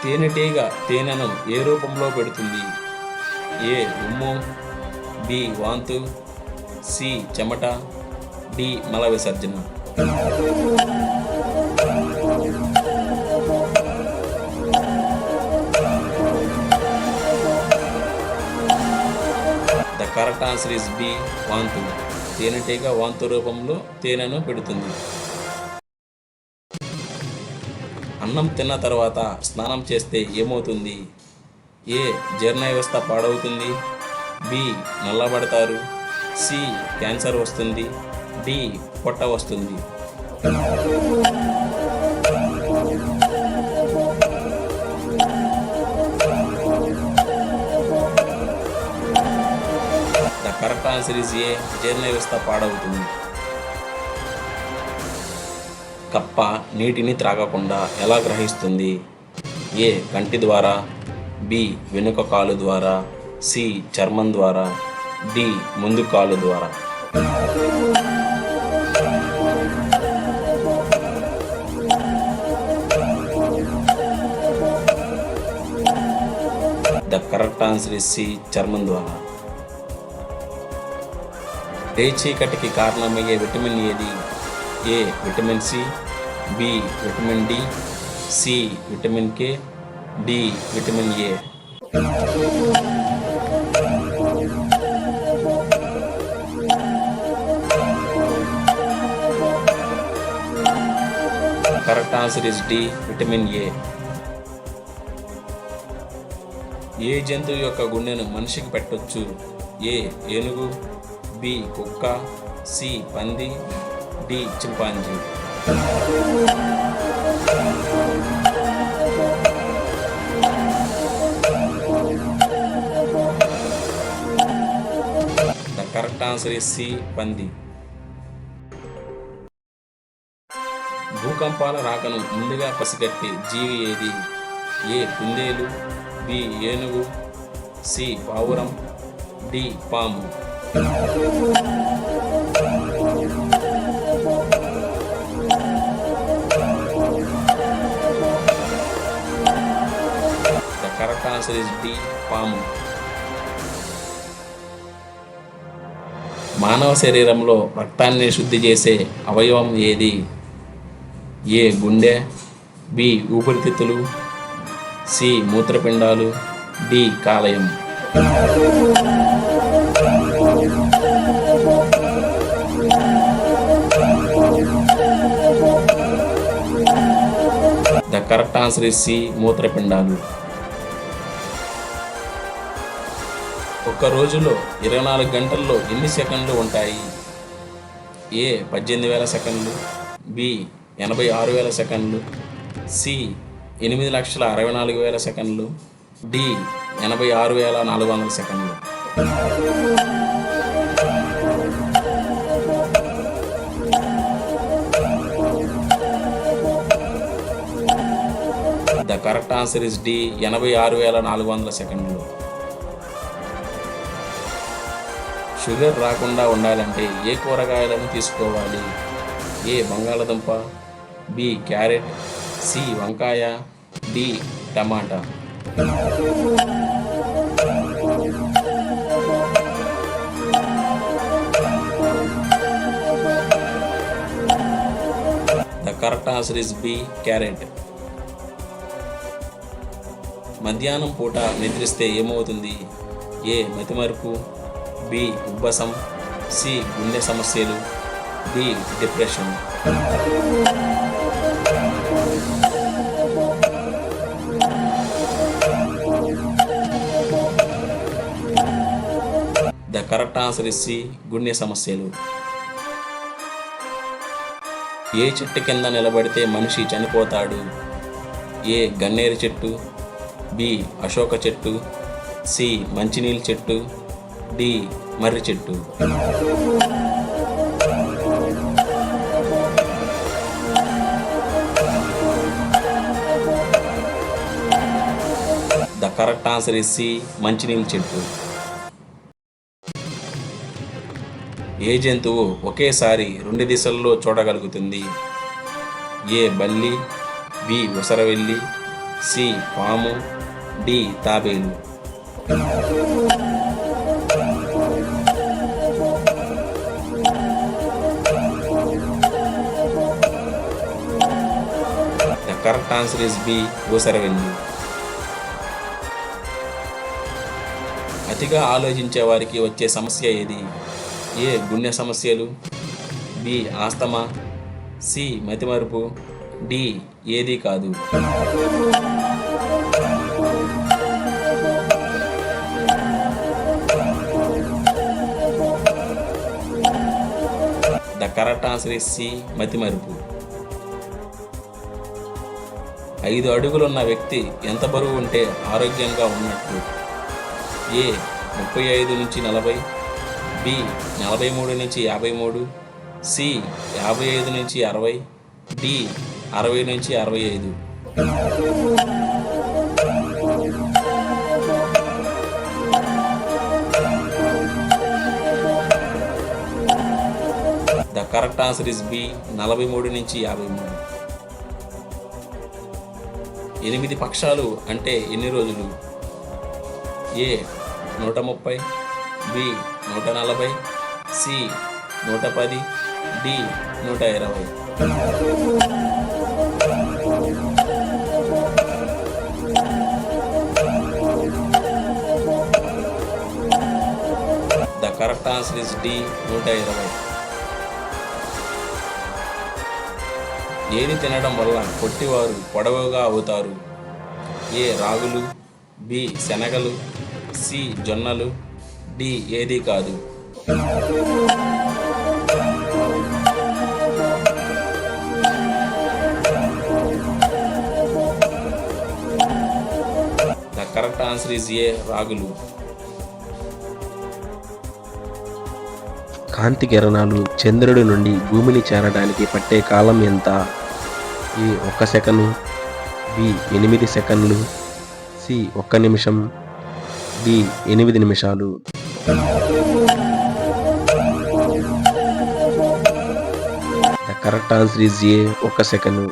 తేనెటీగ తేనెను ఏ రూపంలో పెడుతుంది? ఏ ఉమ్ము, బి వాంతు, సి చెమట, డి మల విసర్జన. The correct answer is B వాంతు. తేనెటీగ వాంతు రూపంలో తేనెను పెడుతుంది. అన్నం తిన్న తర్వాత స్నానం చేస్తే ఏమవుతుంది? ఏ జీర్ణ వ్యవస్థ పాడవుతుంది, బి నల్లబడతారు, సి క్యాన్సర్ వస్తుంది, డి పొట్ట వస్తుంది. The correct answer is a జీర్ణ వ్యవస్థ పాడవుతుంది. కప్ప నీటిని త్రాగకుండా ఎలా గ్రహిస్తుంది? ఏ కంటి ద్వారా, బి వెనుక కాలు ద్వారా, సి చర్మం ద్వారా, డి ముందు కాలు ద్వారా. The correct answer is C చర్మం ద్వారా. చీకటికి కారణమయ్యే విటమిన్ ఏది? A vitamin C, B vitamin D, C vitamin K, D vitamin A. Correct answer is D vitamin A. ఏ జంతువు యొక్క గుండెను మనిషికి పెట్టొచ్చు? ఏ ఏనుగు, బి కుక్క, సి పంది, D chimpanzee. The correct answer is C పంది. భూకంపాల రాకను ముందుగా పసిగట్టే జీవి ఏది? ఏ కుందేలు, బి ఏనుగు, సి పావురం, డి పాము. The correct answer is D పాము. మానవ శరీరంలో రక్తాన్ని శుద్ధి చేసే అవయవం ఏది? ఏ గుండె, బి ఊపిరితిత్తులు, సి మూత్రపిండాలు, డి కాలేయం. The correct answer is C మూత్రపిండాలు. ఒక రోజులో 24 గంటల్లో ఎన్ని సెకండ్లు ఉంటాయి? ఏ 18,000 సెకండ్లు, బి 86,000 సెకండ్లు, సి 8,64,000 సెకండ్లు, డి 86,400 సెకండ్లు. The correct answer is D 86,400 సెకండ్లు. షుగర్ రాకుండా ఉండాలంటే ఏ కూరగాయలను తీసుకోవాలి? ఏ బంగాళదుంప, బి క్యారెట్, సి వంకాయ, D tomato. The correct answer is B carrot. మధ్యాహ్నం పూట నిద్రిస్తే ఏమవుతుంది? ఏ మతిమరుపు, బి ఉబ్బసం, సి గుండె సమస్యలు, D depression. The correct answer is C గుండె సమస్యలు. ఏ చెట్టు కింద నిలబడితే మనిషి చనిపోతాడు? ఏ గన్నేరు చెట్టు, బి అశోక చెట్టు, సి మంచినీళ్ళ చెట్టు, డి మర్రి చెట్టు. The correct answer is C మంచినీళ్ళ చెట్టు. ఏ జంతువు ఒకేసారి 2 దిశల్లో చూడగలుగుతుంది? ఏ బల్లి, బి ఉసరవెల్లి, సి పాము, డి తాబేలు. The correct answer is B ఊసరవెల్లి. అతిగా ఆలోచించే వారికి వచ్చే సమస్య ఏది? ఏ గుండె సమస్యలు, బి ఆస్తమా, సి మతిమరుపు, డి ఏది కాదు. The correct answer is C మతిమరుపు. 5 అడుగులున్న వ్యక్తి ఎంత బరువు ఉంటే ఆరోగ్యంగా ఉన్నట్లు? ఏ 35 నుంచి 40, బి 43 నుంచి 53, సి 55 నుంచి 60, డి 60 నుంచి 65. The correct answer is B 43 నుంచి 53. 8 పక్షాలు అంటే ఎన్ని రోజులు? A 130, B 140, C 110, D 120. The correct answer is D 120. ఏది తినడం వల్ల పొట్టివారు పొడవుగా అవుతారు? ఏ రాగులు, బి శనగలు, సి జొన్నలు, డి ఏది కాదు. The correct answer is a రాగులు. కాంతి కిరణాలు చంద్రుడి నుండి భూమిని చేరడానికి పట్టే కాలం ఎంత? ఏ 1 సెకను, బి 8 సెకన్లు, సి 1 నిమిషం, డి 8 నిమిషాలు. The correct answer is a 1 second.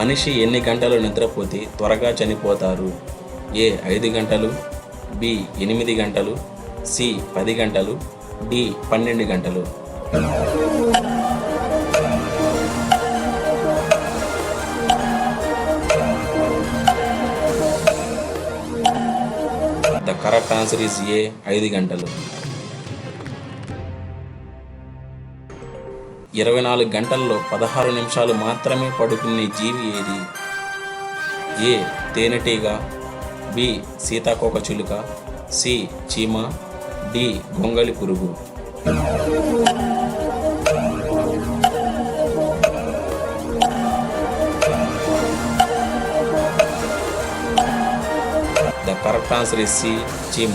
మనిషి ఎన్ని గంటలు నిద్రపోతే త్వరగా చనిపోతారు? ఏ 5 గంటలు, బి 8 గంటలు, సి 10 గంటలు, డి 12 గంటలు. The correct answer is a 5 గంటలు. 24 గంటల్లో 16 నిమిషాలు మాత్రమే పడుకునే జీవి ఏది? ఏ తేనెటీగ, బి సీతాకోకచిలుక, సి చీమ, డి గొంగళి పురుగు. The correct answer is C చీమ.